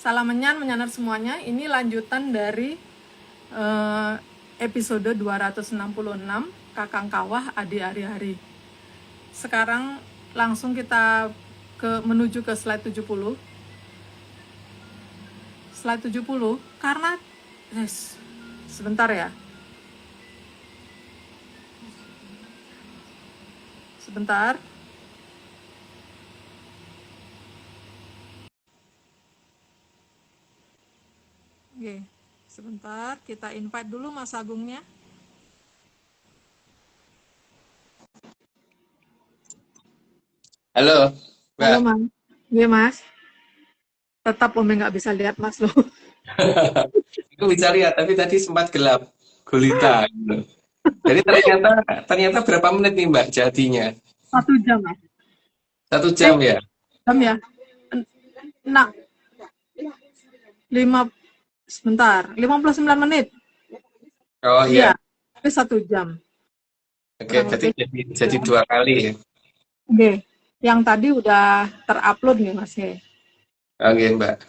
Salam menyanar semuanya. Ini lanjutan dari episode 266 Kakang Kawah Adi Ari-Hari. Sekarang langsung kita menuju ke slide 70. Slide 70 karena sebentar ya. Sebentar. Oke, sebentar, kita invite dulu Mas Agungnya. Halo, Mbak. Halo Mas. Iya Mas. Tetap Ome nggak bisa lihat Mas loh. Aku bisa lihat, tapi tadi sempat gelap, gulita. Gitu. Jadi ternyata berapa menit nih Mbak jadinya? 1 jam Mas. 1 jam ya? Jam ya? Nah, 59 menit. Oh Iya, iya. tapi 1 jam. Oke, berarti jadi 2 kali ya? Oke, yang tadi udah terupload nih Mas ya. Oke Mbak.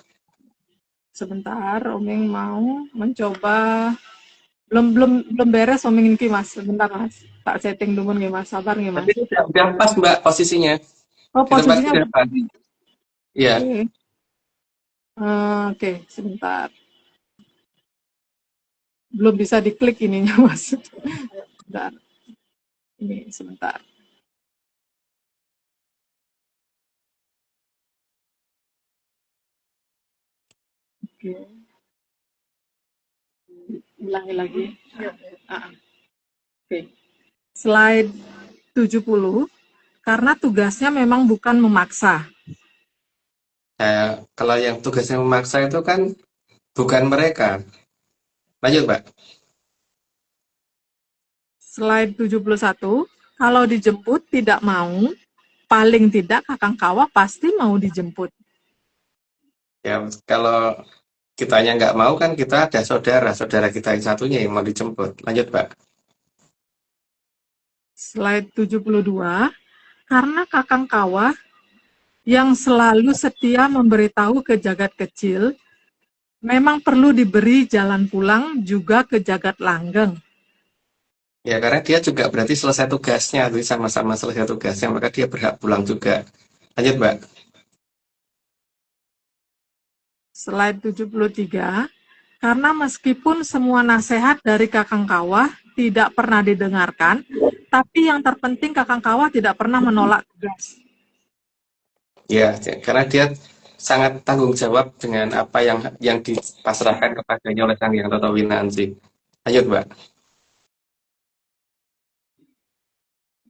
Sebentar, Omeng mau mencoba. Belum beres Omeng ini Mas. Sebentar Mas. Tak setting dulu nih Mas. Sabar nih Mas. Tapi udah pas Mbak posisinya. Oh, Di tempat posisinya udah udah. pas. Iya. Oke. Oke, sebentar. Belum bisa diklik ininya Mas. Sebentar. Ini sebentar. Oke. Ulangi lagi. Oke. Slide 70. Karena tugasnya memang bukan memaksa. Nah, kalau yang tugasnya memaksa itu kan bukan mereka. Lanjut Mbak. Slide 71. Kalau dijemput tidak mau, paling tidak Kakang Kawah pasti mau dijemput. Ya, kalau kitanya nggak mau kan kita ada saudara kita yang satunya yang mau dijemput. Lanjut Mbak. Slide 72. Karena Kakang Kawah yang selalu setia memberitahu ke jagat kecil, memang perlu diberi jalan pulang juga ke jagat langgeng. Ya, karena dia juga berarti selesai tugasnya, jadi sama-sama selesai tugasnya, maka dia berhak pulang juga. Lanjut, Mbak. Slide 73. Karena meskipun semua nasihat dari Kakang Kawah tidak pernah didengarkan, tapi yang terpenting Kakang Kawah tidak pernah menolak tugas. Ya, karena dia sangat tanggung jawab dengan apa yang dipasrahkan kepadanya oleh Sang Hyang Toto Winansi. Lanjut, Mbak.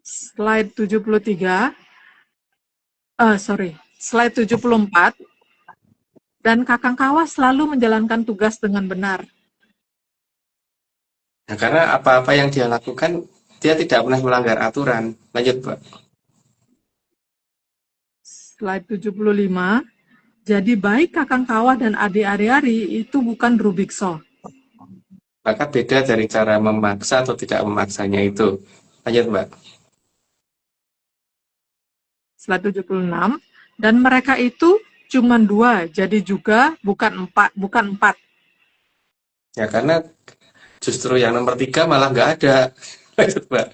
Slide 73. Slide 74. Dan Kakang Kawah selalu menjalankan tugas dengan benar. Nah, karena apa-apa yang dia lakukan, dia tidak pernah melanggar aturan. Lanjut, Mbak. Slide 75. Jadi baik Kakang Kawah dan Ade Ari-Ari itu bukan Rubikso. Maka beda dari cara memaksa atau tidak memaksanya itu. Lanjut, Mbak. Slide 76. Dan mereka itu cuma 2, jadi juga bukan 4. Ya, karena justru yang nomor 3 malah nggak ada. Lanjut, Mbak.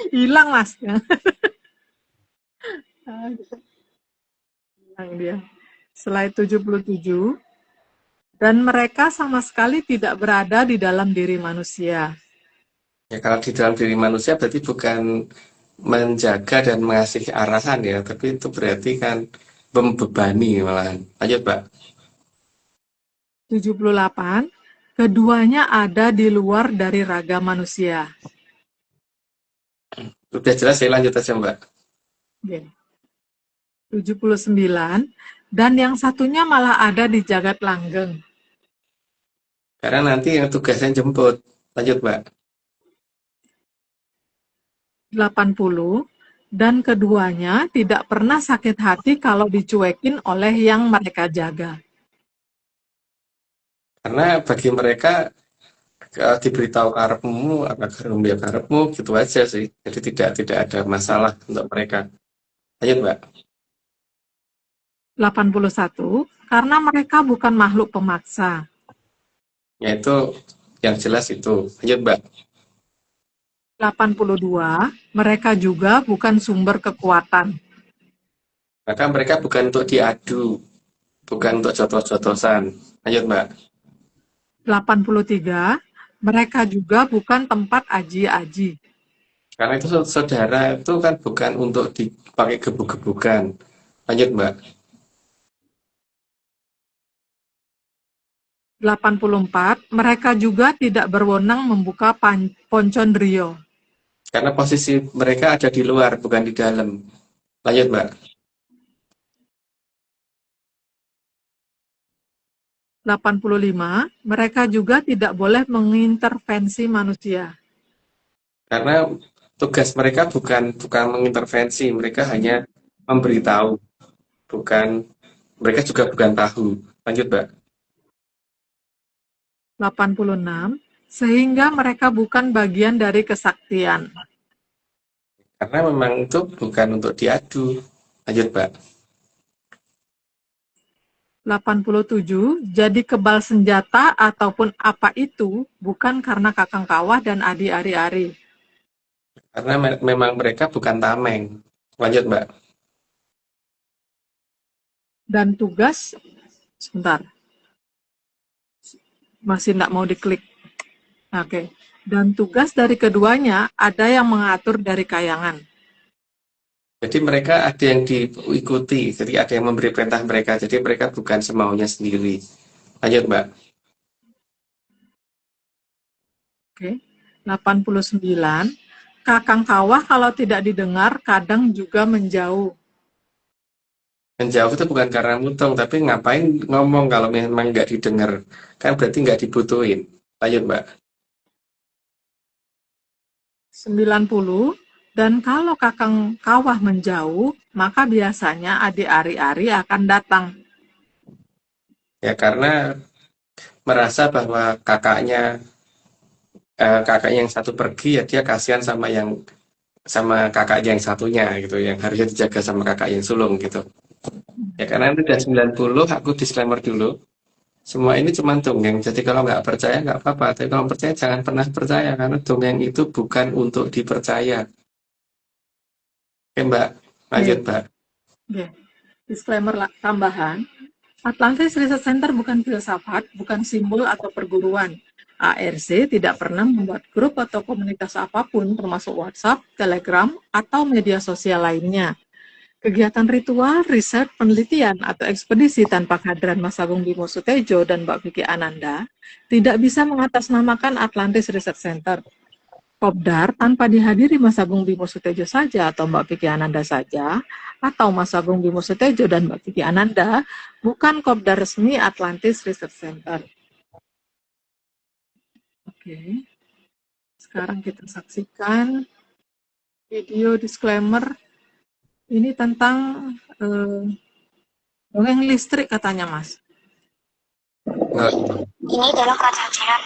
Hilang Mas. Hilang dia. Slide 77. Dan mereka sama sekali tidak berada di dalam diri manusia. Ya, kalau di dalam diri manusia berarti bukan menjaga dan mengasihi arahan ya, tapi itu berarti kan membebani malahan. Lanjut, Pak. 78. Keduanya ada di luar dari raga manusia. Udah jelas ya, lanjut aja, Mbak. Okay. 79. Dan yang satunya malah ada di jagat langgeng. Karena nanti yang tugasnya jemput. Lanjut, Mbak. 80. Dan keduanya tidak pernah sakit hati kalau dicuekin oleh yang mereka jaga. Karena bagi mereka diberitahu karepmu, apa dia karepmu, gitu aja sih. Jadi tidak ada masalah untuk mereka. Lanjut, Mbak. 81, karena mereka bukan makhluk pemaksa. Yaitu yang jelas itu. Lanjut, Mbak. 82, mereka juga bukan sumber kekuatan. Maka mereka bukan untuk diadu, bukan untuk jotos-jotosan. Lanjut, Mbak. 83, mereka juga bukan tempat aji-aji. Karena itu saudara itu kan bukan untuk dipakai gebuk-gebukan. Lanjut, Mbak. 84, mereka juga tidak berwenang membuka poncon Rio. Karena posisi mereka ada di luar, bukan di dalam. Lanjut, Mbak. 85, mereka juga tidak boleh mengintervensi manusia. Karena tugas mereka bukan mengintervensi, mereka hanya memberitahu, bukan mereka juga bukan tahu. Lanjut, Mbak. 86, sehingga mereka bukan bagian dari kesaktian. Karena memang itu bukan untuk diadu. Lanjut, Mbak. 87, jadi kebal senjata ataupun apa itu bukan karena kakang kawah dan adi ari-ari. Karena memang mereka bukan tameng. Lanjut, Mbak. Dan tugas, sebentar, masih tidak mau diklik. Oke. Dan tugas dari keduanya ada yang mengatur dari kayangan. Jadi mereka ada yang diikuti, jadi ada yang memberi perintah mereka, jadi mereka bukan semaunya sendiri. Lanjut, Mbak. Oke. 89, kakang kawah kalau tidak didengar kadang juga menjauh. Menjauh itu bukan karena mutung, tapi ngapain ngomong kalau memang nggak didengar. Kan berarti nggak dibutuhin. Lanjut, Mbak. 90, dan kalau kakang kawah menjauh, maka biasanya adik ari-ari akan datang. Ya karena merasa bahwa kakaknya yang satu pergi, ya dia kasihan sama kakaknya yang satunya gitu, yang harusnya dijaga sama kakak yang sulung gitu. Ya karena itu udah 90, aku disclaimer dulu. Semua ini cuma dongeng, jadi kalau nggak percaya nggak apa-apa. Tapi kalau percaya jangan pernah percaya, karena dongeng itu bukan untuk dipercaya. Oke, Mbak. Lanjut, Oke. Mbak. Oke. Disclaimer tambahan, Atlantis Research Center bukan filsafat, bukan simbol atau perguruan. ARC tidak pernah membuat grup atau komunitas apapun, termasuk WhatsApp, Telegram, atau media sosial lainnya. Kegiatan ritual, riset, penelitian, atau ekspedisi tanpa kehadiran Mas Agung Bimo Sutejo dan Mbak Vicky Ananda tidak bisa mengatasnamakan Atlantis Research Center. Kopdar tanpa dihadiri Mas Agung Bimo Sutejo saja atau Mbak Vicky Ananda saja, atau Mas Agung Bimo Sutejo dan Mbak Vicky Ananda, bukan Kopdar resmi Atlantis Research Center. Oke, sekarang kita saksikan video disclaimer. Ini tentang dongeng listrik katanya, Mas. Ini adalah kerajaan.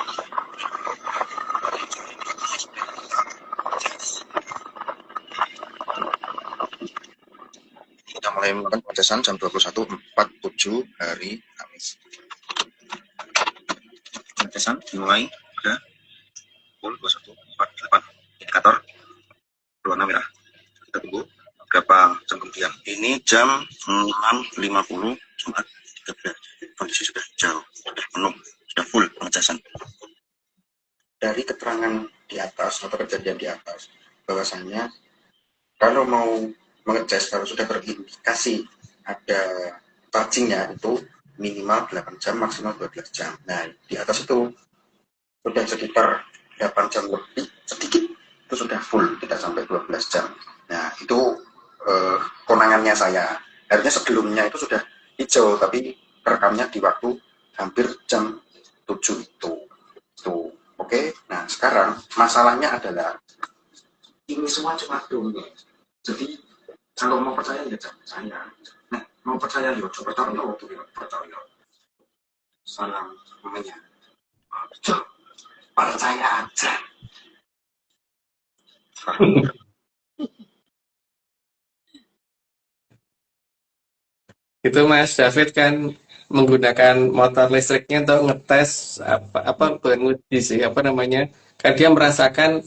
Kita mulai melakukan pengecasan jam 21.47 hari Kamis. Pengecasan dimulai pada pukul 21.48. Indikator berwarna merah. Kita tunggu beberapa jam kemudian. Ini jam 6.50 Jumat 13. Kondisi sudah jauh, sudah penuh, sudah full pengecasan. Dari keterangan di atas atau kejadian di atas, bahwasannya kalau mau mengecas, kalau sudah terindikasi ada chargingnya itu minimal 8 jam, maksimal 12 jam. Nah, di atas itu sudah sekitar 8 jam lebih, sedikit itu sudah full, tidak sampai 12 jam. Nah, itu konangannya saya. Harusnya sebelumnya itu sudah hijau, tapi rekamnya di waktu hampir jam 7 itu. Tuh. Oke, nah sekarang masalahnya adalah ini semua cuma dongeng. Jadi kalau mau percaya ya jangan percaya. Nah, mau percaya ya coba percaya waktu ya percaya. Salam namanya. Percaya aja. Itu Mas David kan menggunakan motor listriknya untuk ngetes apa bukan nguji sih apa namanya kan dia merasakan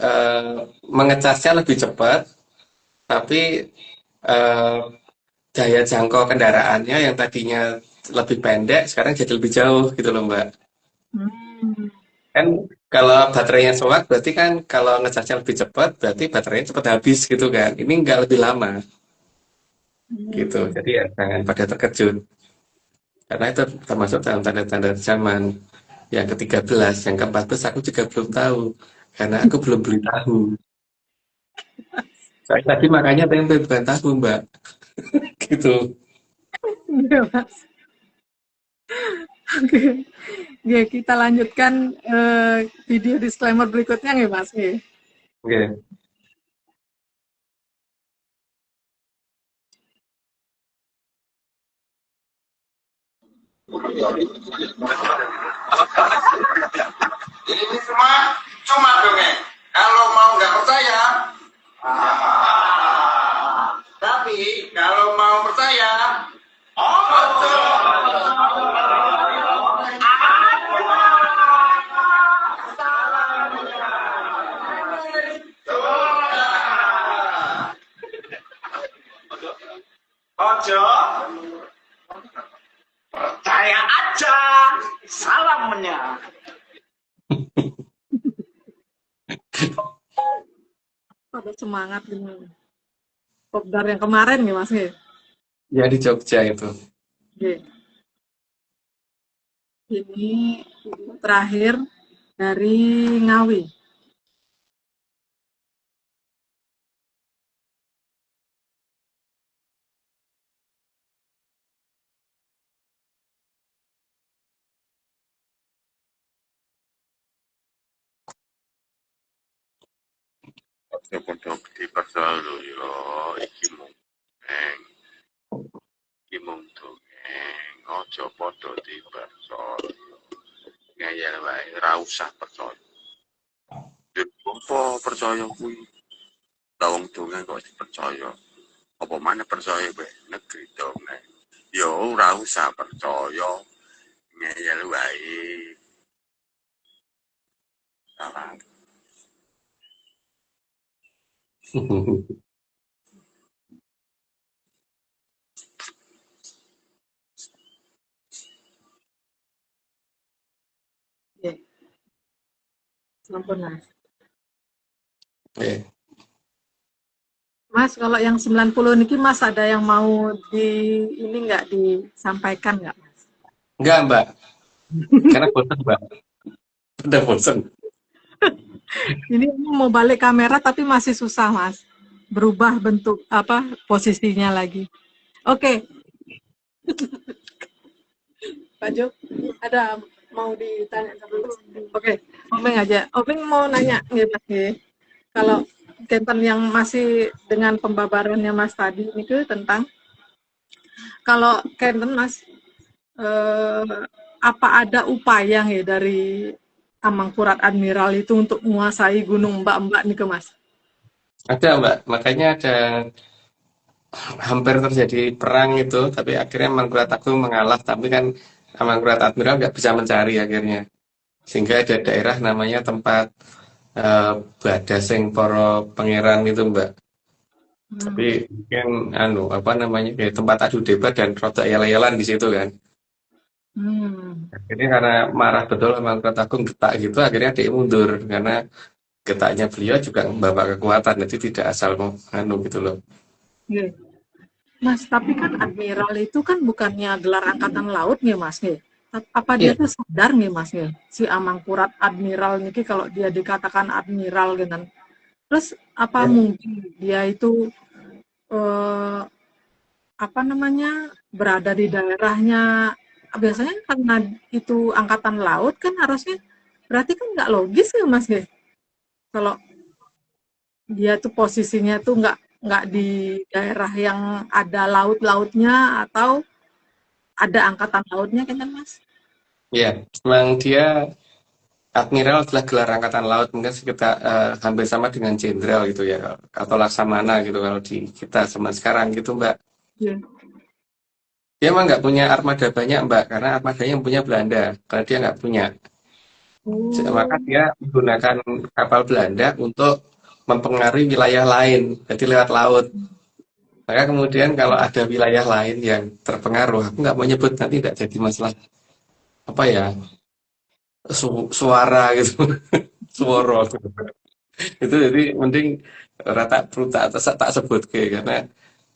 eh, mengecasnya lebih cepat tapi eh, daya jangkau kendaraannya yang tadinya lebih pendek sekarang jadi lebih jauh gitu loh Mbak. Hmm. Kan kalau baterainya solar berarti kan kalau ngecasnya lebih cepat berarti baterainya cepat habis gitu kan. Ini nggak lebih lama gitu. Hmm. Jadi ya jangan pada terkejut. Karena itu termasuk dalam tanda-tanda zaman yang ke-13, yang ke-14 aku juga belum tahu. Karena aku belum beli tahu. Saya tadi makanya tempe bukan tahu Mbak. Gitu. Iya, Mas. Oke. Oke, kita lanjutkan video disclaimer berikutnya nih, Mas. Oke. Oke. Ini semua cuma dongeng. Kalau mau nggak percaya, tapi kalau mau percaya, ojo percaya aja. Salamnya. Pada semangat gini. Kopdar yang kemarin nih, Mas. Oke. Ya di Jogja itu. Oke. Ini video terakhir dari Ngawi. Aja padha dipercaya lho ya, iki mung dongeng, iki mung dongeng, aja padha dipercaya. Ngeyel wae, ora usah percaya. Lha apa percaya kuwi? Lah wong dongeng kok dipercaya. Apa maneh percaya wae negeri dongeng. Ya ora usah percaya, ngeyel wae. Salah. Oke. Sampun, Mas. Oke. Mas, kalau yang 90 niki Mas ada yang mau ini nggak disampaikan nggak, Mas? Enggak Mbak. Karena bosan Mbak. Udah bosan. Ini mau balik kamera tapi masih susah, Mas. Berubah bentuk apa posisinya lagi. Oke, Pak Jo, ada mau ditanya dulu? Oke, Openg aja. Openg mau nanya nih, Mas. Nih. Kalau Kenten yang masih dengan pembabarannya Mas tadi itu tentang kalau Kenten Mas apa ada upaya ya dari Amangkurat Admiral itu untuk menguasai Gunung Mbak-Mbak nih ke Mas? Ada Mbak. Makanya ada hampir terjadi perang itu, tapi akhirnya Mangkurat Agung mengalah, tapi kan Mangkurat Admiral nggak bisa mencari akhirnya. Sehingga ada daerah namanya tempat Badasing Poro Pangeran itu Mbak. Tapi mungkin apa namanya kayak tempat adu debat dan rada yel-yelan di situ kan. Hmm. Akhirnya karena marah betul sama Mangkurat Agung getak gitu, akhirnya dia mundur karena getaknya beliau juga membawa kekuatan, jadi tidak asal gitu loh. Yeah. Mas, tapi kan Admiral itu kan bukannya gelar angkatan laut nih Mas nih. Apa dia Iya, tuh sadar nih Mas nih, si Amangkurat Admiral nih kalau dia dikatakan Admiral gitu. Terus apa ya. mungkin dia itu eh, apa namanya berada di daerahnya biasanya karena itu angkatan laut kan harusnya berarti kan nggak logis ya Mas ya kalau dia tuh posisinya tuh nggak di daerah yang ada laut-lautnya atau ada angkatan lautnya kan Mas? Iya, memang dia Admiral adalah gelar angkatan laut, mungkin sekitar hampir sama dengan jenderal gitu ya, atau laksamana gitu kalau di kita zaman sekarang gitu Mbak. Iya. Dia emang nggak punya armada banyak, Mbak, karena armadanya yang punya Belanda, karena dia nggak punya. Maka Oh, dia menggunakan kapal Belanda untuk mempengaruhi wilayah lain, jadi lewat laut. Maka kemudian kalau ada wilayah lain yang terpengaruh, aku nggak mau nyebut nanti nggak jadi masalah apa ya suara gitu, suara gitu. Itu jadi mending rata perlu tak sebut ke karena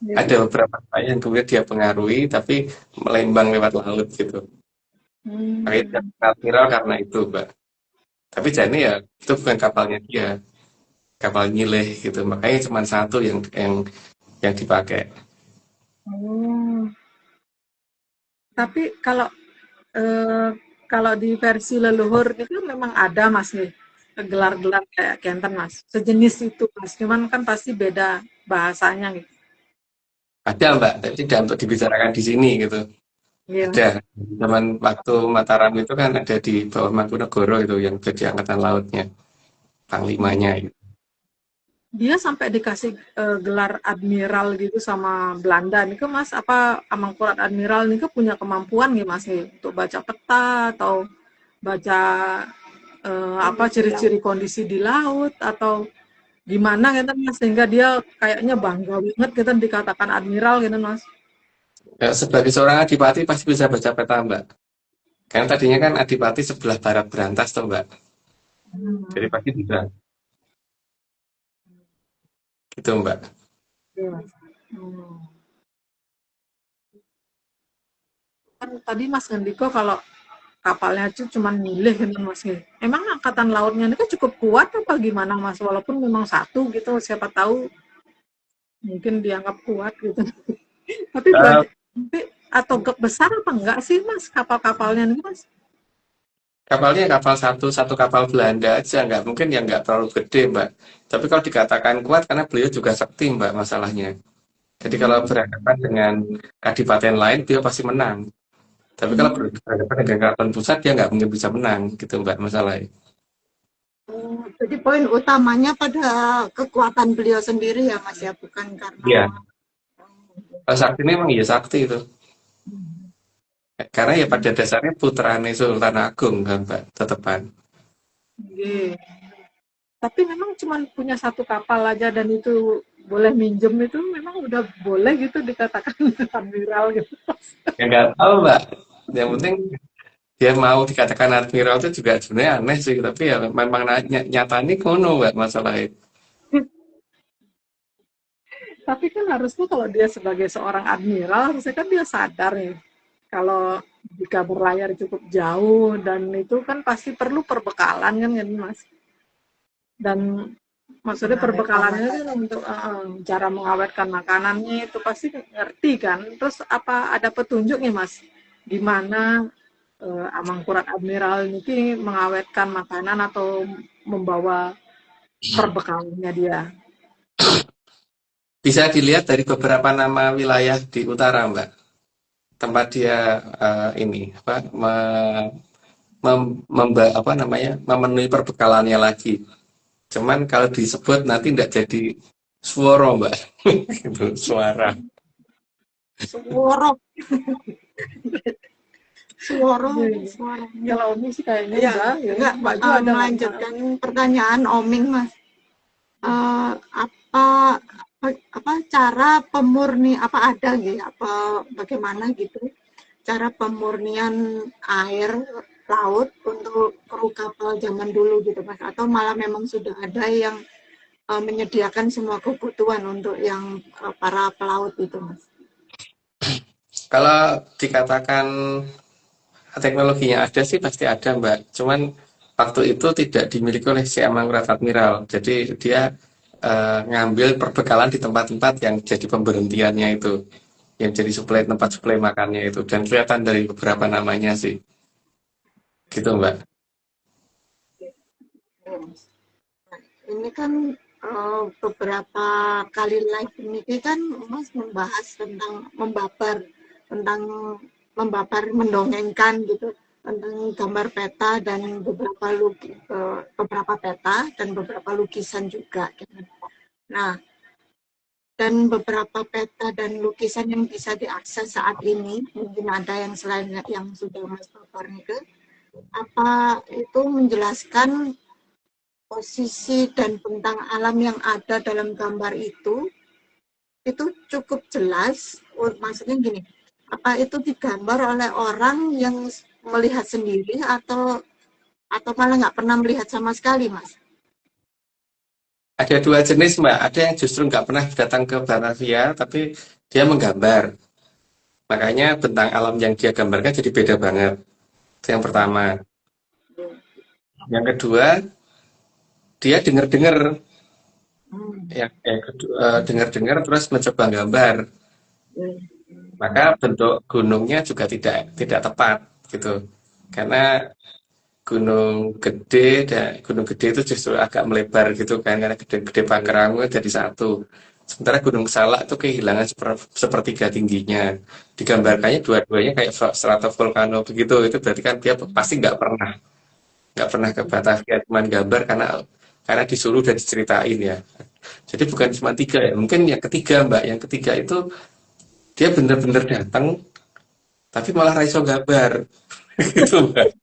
iya. ada beberapa wilayah yang kemudian dia pengaruhi tapi melembang lewat laut gitu. Makanya dia Hmm. admiral karena itu, Mbak. Tapi jadi ya itu bukan kapalnya dia, kapal nyileh gitu. Makanya cuma satu yang dipakai. Oh, tapi eh, kalau di versi leluhur itu memang ada Mas nih gelar-gelar kayak Kenten Mas. Sejenis itu Mas, cuman kan pasti beda bahasanya gitu. Ada, Mbak, tapi tidak untuk dibicarakan di sini gitu. Iya. Ada. Zaman waktu Mataram itu kan ada di bawah Mangkunegoro itu yang jadi angkatan lautnya, panglimanya gitu. Dia sampai dikasih gelar admiral gitu sama Belanda nih ke Mas, apa Amangkurat Admiral nih ke punya kemampuan nih Mas nih untuk baca peta atau baca apa ciri-ciri kondisi di laut atau gimana gitu Mas sehingga dia kayaknya bangga banget gitu dikatakan admiral gitu Mas. Ya, sebagai seorang adipati pasti bisa baca peta, Mbak. Karena tadinya kan adipati sebelah barat berantas tuh, Mbak. Jadi Hmm, pasti bisa gitu, Mbak. iya, Mas. Hmm. Kan tadi Mas Ngendiko kalau kapalnya itu cuma milih gitu Mas. Emang angkatan lautnya ini kan cukup kuat apa gimana Mas? Walaupun memang satu gitu, siapa tahu mungkin dianggap kuat gitu. Tapi Eh, banyak tapi atau besar apa enggak sih Mas kapal-kapalnya nih Mas? Kapalnya kapal satu kapal Belanda aja, nggak mungkin yang nggak terlalu gede, Mbak. Tapi kalau dikatakan kuat karena beliau juga sakti, Mbak, masalahnya. Jadi kalau Hmm. berhadapan dengan kadipaten lain, beliau pasti menang. Tapi kalau Hmm. berhadapan dengan keraton pusat, dia nggak mungkin bisa menang, gitu, Mbak, masalahnya. Oh, jadi poin utamanya pada kekuatan beliau sendiri ya Mas ya, bukan karena Iya, kalau sakti ini memang iya sakti itu. Karena ya pada dasarnya putrane Sultan Agung kan, Mbak, tetepan. Nggih. Tapi memang cuma punya satu kapal aja dan itu boleh minjem itu memang udah boleh gitu dikatakan admiral gitu. Ya nggak tahu, Mbak. Yang penting dia mau dikatakan admiral itu juga sebenarnya aneh sih, tapi ya memang nyatanya kono, Mbak, masalahnya. Tapi kan harusnya kalau dia sebagai seorang admiral harusnya kan dia sadar nih kalau jika berlayar cukup jauh dan itu kan pasti perlu perbekalan kan Mas. Dan maksudnya mengawetkan perbekalannya kan makanan. untuk cara mengawetkan makanannya itu pasti ngerti kan. Terus apa ada petunjuknya Mas? Gimana Amangkurat Admiral ini mengawetkan makanan atau membawa perbekalannya dia? Bisa dilihat dari beberapa nama wilayah di utara, Mbak. Tempat dia ini apa apa namanya memenuhi perbekalannya lagi. Cuman kalau disebut nanti tidak jadi suara, Mbak. Gitu, suara. Suara, suara, Jadi, suara. kalau Umi sih kayaknya Ya, enggak ya. enggak Mbak juga ada nggak? melanjutkan pertanyaan Oming Mas. Apa, apa cara apa ada gitu apa bagaimana gitu cara pemurnian air laut untuk kru kapal zaman dulu gitu Mas, atau malah memang sudah ada yang menyediakan semua kebutuhan untuk yang para pelaut itu Mas. Kalau dikatakan teknologinya ada sih pasti ada, Mbak. Cuman waktu itu tidak dimiliki oleh si Amangkurat Admiral. Jadi dia ngambil perbekalan di tempat-tempat yang jadi pemberhentiannya itu, yang jadi suplai tempat suplai makannya itu. Dan kelihatan dari beberapa namanya sih, gitu, Mbak. Ini kan beberapa kali live ini kan Mas membahas tentang tentang mendongengkan gitu tentang gambar peta dan beberapa peta dan beberapa lukisan juga gitu. Nah, dan beberapa peta dan lukisan yang bisa diakses saat ini, mungkin ada yang selain yang sudah Mas paparkan itu, apa itu menjelaskan posisi dan bentang alam yang ada dalam gambar itu cukup jelas. Maksudnya gini, apa itu digambar oleh orang yang melihat sendiri atau malah nggak pernah melihat sama sekali, Mas? Ada dua jenis, Mbak. Ada yang justru nggak pernah datang ke Batavia, tapi dia menggambar. Makanya bentang alam yang dia gambarkan jadi beda banget. Itu yang pertama. Yang kedua, dia dengar-dengar, dengar-dengar terus mencoba gambar. Maka bentuk gunungnya juga tidak tepat gitu. Karena gunung gede itu justru agak melebar gitu kan, karena gede Pangrango jadi satu. Sementara Gunung Salak itu kehilangan sepertiga tingginya. Digambarkannya dua-duanya kayak stratovolcano begitu. Itu berarti kan dia pasti nggak pernah ke Batavia, cuma gambar karena disuruh dan diceritain ya. Jadi bukan cuma tiga ya. Mungkin yang ketiga, Mbak. Yang ketiga itu dia bener-bener datang, tapi malah raiso gambar. Gitu, Mbak.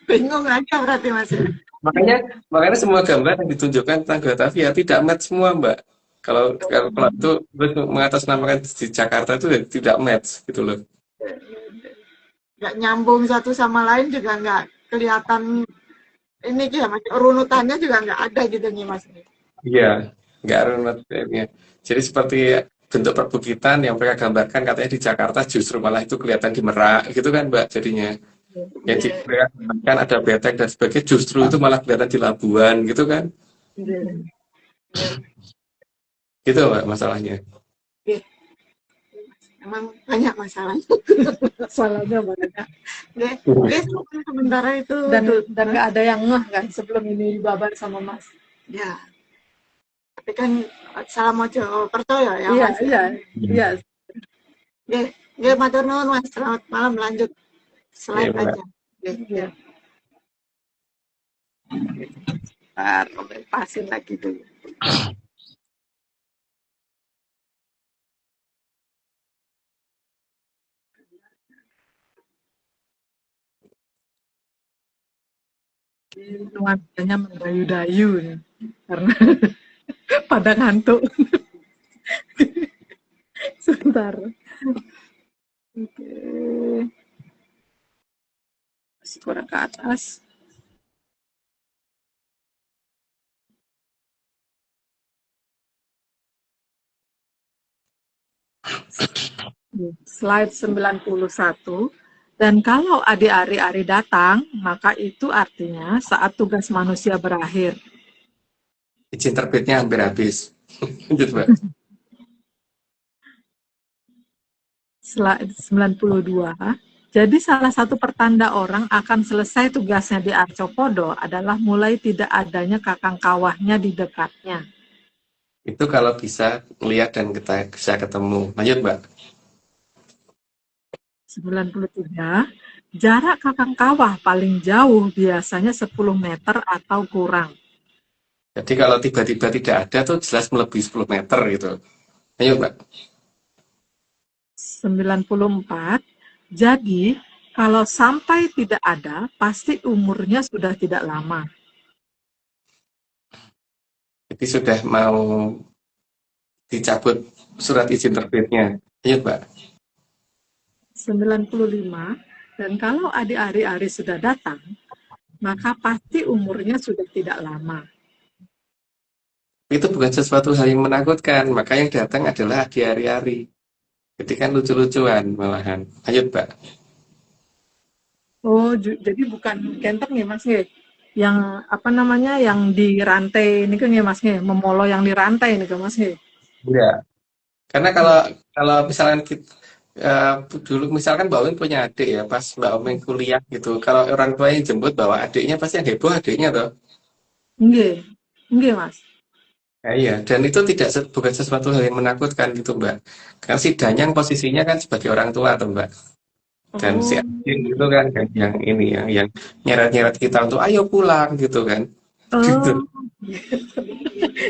Bingung aja berarti, Mas. Makanya semua gambar yang ditunjukkan tentang Batavia tidak match semua, Mbak. Kalau itu terus mengatasnamakan di Jakarta itu tidak match gitu loh. Nggak nyambung satu sama lain juga nggak kelihatan ini ya, Mas. Runutannya juga nggak ada gitu nih, Mas. Iya, nggak runutnya. Jadi seperti bentuk perbukitan yang mereka gambarkan katanya di Jakarta justru malah itu kelihatan di Merak gitu kan, Mbak, jadinya. Yang mereka gambarkan ada betek dan sebagainya justru itu malah kelihatan di Labuan gitu kan. Gitu, Mbak, masalahnya. Emang banyak masalah. Masalahnya banyak. Sementara itu Dan nggak ada yang ngeh kan sebelum ini dibabar sama Mas. ya. Tapi kan salam ojo percaya ya, Iya, Mas. iya. Nggih, matur nuwun, Mas. Selamat malam, lanjut slide Iya, aja. Iya. Ntar pasin lagi dulu. Nuansanya mendayu-dayu nih, karena pada ngantuk. Sebentar. Oke. Masih kurang ke atas. Slide 91. Dan kalau ari-ari datang, maka itu artinya saat tugas manusia berakhir. Izin terbitnya hampir habis. Lanjut, Mbak. Slide 92. Jadi salah satu pertanda orang akan selesai tugasnya di Arcopodo adalah mulai tidak adanya kakang kawahnya di dekatnya. Itu kalau bisa melihat dan kita bisa ketemu. Lanjut, Mbak. 93. Jarak kakang kawah paling jauh biasanya 10 meter atau kurang. Jadi kalau tiba-tiba tidak ada tuh jelas melebihi 10 meter gitu. Ayo, Mbak. 94. Jadi kalau sampai tidak ada, pasti umurnya sudah tidak lama. Jadi sudah mau dicabut surat izin terbitnya. Ayo, Mbak. 95. Dan kalau ari-ari sudah datang, maka pasti umurnya sudah tidak lama. Itu bukan sesuatu hal yang menakutkan, maka yang datang adalah ari-ari. Jadi kan lucu-lucuan malahan. Ayo, Mbak. Oh, jadi bukan kenter nih Mas nggih. Yang apa namanya yang di rantai ini kan ya Mas nggih, memolo yang di rantai ini kan Mas nggih. Enggak. Karena kalau misalkan kita, dulu misalkan Mbak Omin punya adik ya, pas Mbak Omin kuliah gitu. Kalau orang tua yang jemput bawa adiknya pasti yang heboh adiknya toh. Nggih. Nggih, Mas. Nah, iya, dan itu bukan sesuatu hal yang menakutkan gitu, Mbak. Karena si Danyang posisinya kan sebagai orang tua tuh, Mbak. Dan si Adin itu kan yang ini yang nyeret-nyeret kita untuk ayo pulang gitu kan. Oh. Gitu.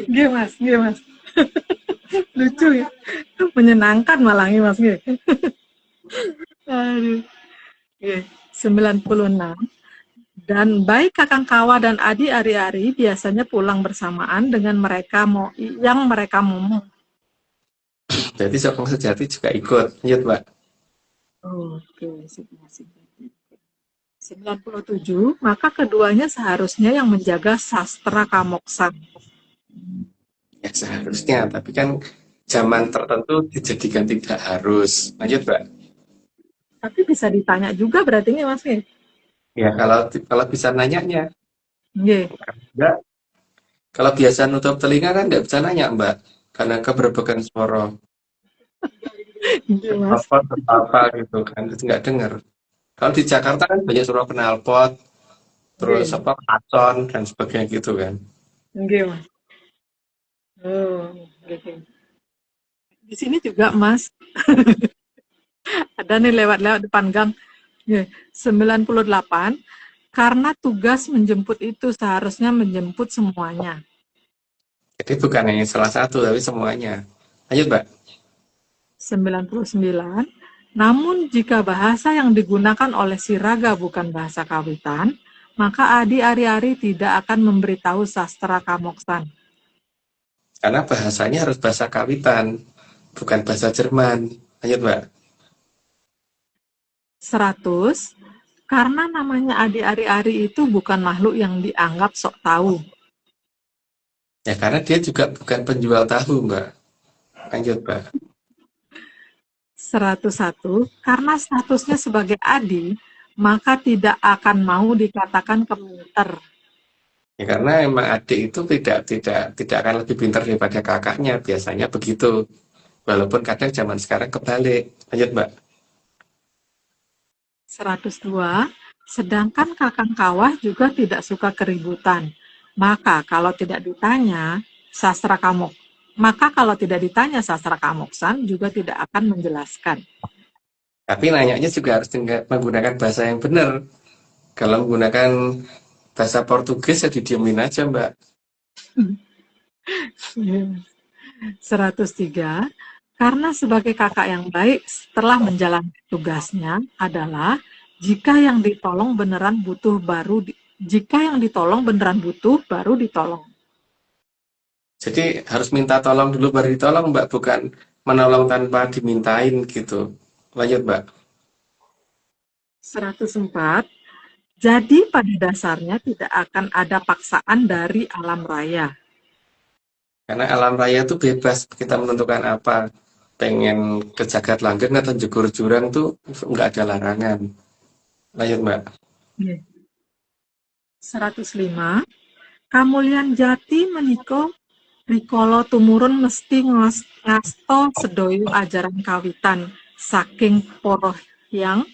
Nggih, Mas. Nggih, Mas. Lucu ya. Menyenangkan malah ini Mas Nggih. Aduh. Nggih, 96. Dan baik Kakang Kawa dan Adi Ari-Ari biasanya pulang bersamaan dengan yang mereka momong. Jadi Sokong Sejati juga ikut. Lanjut, Mbak. Oke, 97, maka keduanya seharusnya yang menjaga sastra Kamoksan. Ya seharusnya, tapi kan zaman tertentu dijadikan tidak harus. Lanjut, Mbak. Tapi bisa ditanya juga berarti nih Mas Nggih. Ya kalau bisa nanyanya. Nggih. Enggak. Kalau biasa nutup telinga kan nggak bisa nanya, Mbak. Karena keberbekan suara. Nggih, Mas. Apa gitu kan, itu nggak dengar. Kalau di Jakarta kan banyak suara knalpot, terus Nggih. apa klakson dan sebagainya gitu kan. Nggih, Mas. Oh, gitu. Di sini juga, Mas. Ada nih lewat-lewat depan gang. Nggih, 98, karena tugas menjemput itu seharusnya menjemput semuanya. Jadi bukan hanya salah satu, tapi semuanya. Lanjut, Mbak. 99, namun jika bahasa yang digunakan oleh si Raga bukan bahasa kawitan, maka Adi Ari-Ari tidak akan memberitahu sastra Kamoksan. Karena bahasanya harus bahasa kawitan, bukan bahasa Jerman. Lanjut, Mbak. 100, karena namanya Adi Ari-Ari itu bukan makhluk yang dianggap sok tahu. Ya karena dia juga bukan penjual tahu, Mbak. Lanjut, Mbak. 101, karena statusnya sebagai Adi, maka tidak akan mau dikatakan keminter. Ya karena emang adik itu tidak akan lebih pintar daripada kakaknya, biasanya begitu. Walaupun kadang zaman sekarang kebalik. Lanjut, Mbak. 102, sedangkan Kakang Kawah juga tidak suka keributan. Maka kalau tidak ditanya sastra Kamoksan juga tidak akan menjelaskan. Tapi nanyanya juga harus menggunakan bahasa yang benar. Kalau menggunakan bahasa Portugis ya didiemin aja, Mbak. 103, karena sebagai kakak yang baik setelah menjalankan tugasnya adalah jika yang ditolong beneran butuh baru ditolong. Jadi harus minta tolong dulu baru ditolong, Mbak, bukan menolong tanpa dimintain gitu. Lanjut, Mbak. 104, jadi pada dasarnya tidak akan ada paksaan dari alam raya. Karena alam raya itu bebas kita menentukan apa. Pengen ke Jagat Langgeng atau jegur jurang tuh nggak ada larangan. Lanjut, Mbak. 105, Kamulyan Jati menika rikala tumurun mesti ngasta sedaya ajaran kawitan saking para hyang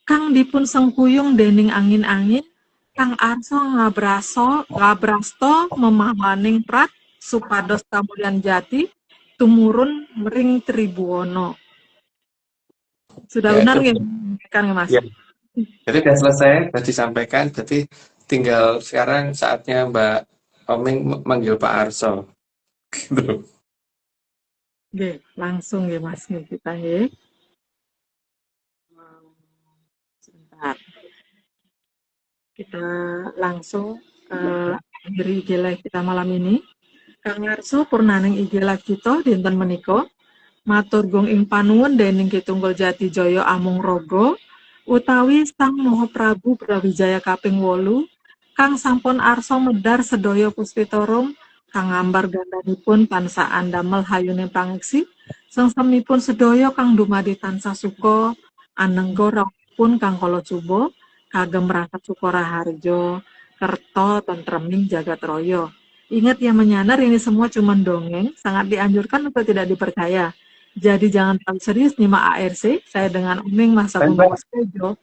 kang dipun sengkuyung dening angin-angin kang arsa ngabrasta memawaning prat supados Kamulyan Jati tumurun mering Tribuwana. Sudah Ya, benar itu. nggih kan Mas? Ya. Jadi sudah selesai, sudah disampaikan. Jadi tinggal sekarang saatnya Mbak Oming manggil Pak Arso. Gitu. Nggih, langsung nggih Mas kita nggih. Sebentar. Kita langsung beri IG live kita malam ini. Kang Arso purnaning IG live kita dinten menika matur gong ing panuwun dening Kitunggal Jati Jaya Amung Raga utawi Sang Maha Prabu Brawijaya kaping 8 kang sampun arsa medhar sedaya puspitarum kang ngambar gandhanipun tansah andamel hayune pangiksi sengsemipun sedaya kang dumadi tansah suka anengga rawuhipun kang kala cuba kagem rakat sukara harjo kerto tentreming jagat raya. Ingat yang menyandar ini semua cuma dongeng, sangat dianjurkan untuk tidak dipercaya. Jadi jangan terlalu serius nyimak ARC. Saya dengan Uming Masa Kumpul Sejo.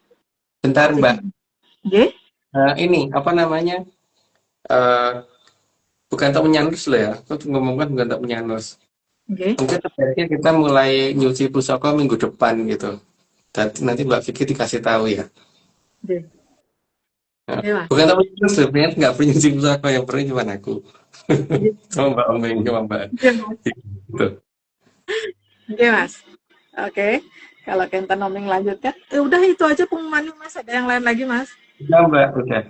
Bentar, Mbak. Nggih? Ini apa namanya? Bukan tak menyanus loh ya. Aku ngomongkan bukan tak menyanus. Nggih. Mungkin sebaiknya kita mulai nyuci pusaka minggu depan gitu. Dan nanti Mbak Vicky dikasih tahu ya. Nggih. Nah, bukan tak menyanus sebenarnya nggak perlu nyuci pusaka, yang perlu cuma aku. Sama Mbak Omeng, sama Mbak. Iya, Gitu. Oke, Mas. Oke. Kalau Kenten Oming lanjutkan. Udah itu aja pengumumannya, Mas. Ada yang lain lagi, Mas? Udah, Mbak, udah.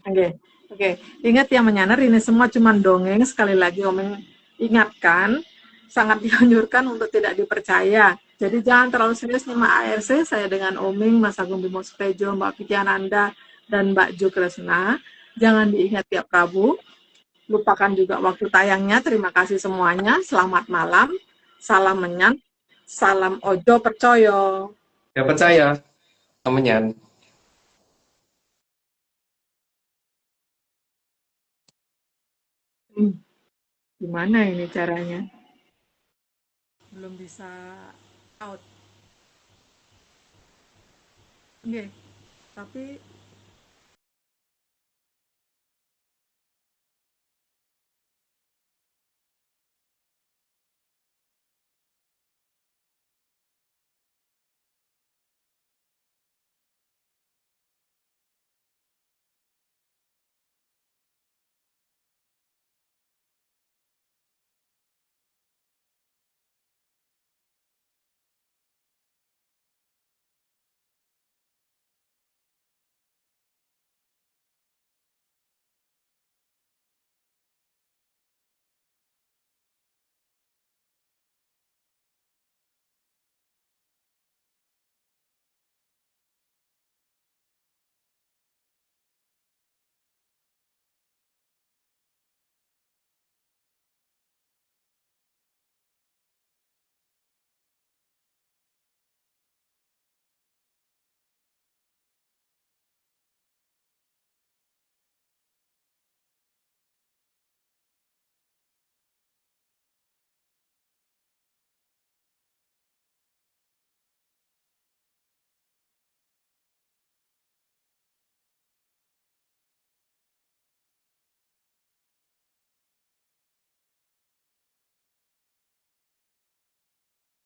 Oke. Oke. Ingat ya menyanar, ini semua cuma dongeng. Sekali lagi Oming ingatkan, sangat dianjurkan untuk tidak dipercaya. Jadi jangan terlalu serius nyimak ARC. Saya dengan Oming, Mas Agung Bimo Sutejo, Mbak Vicky Ananda, dan Mbak Ju Kresna. Jangan diingat tiap Rabu. Lupakan juga waktu tayangnya. Terima kasih semuanya. Selamat malam. Salam menyan. Salam ojo percoyo. Gak percaya, temennya. Gimana ini caranya? Belum bisa out. Oke, tapi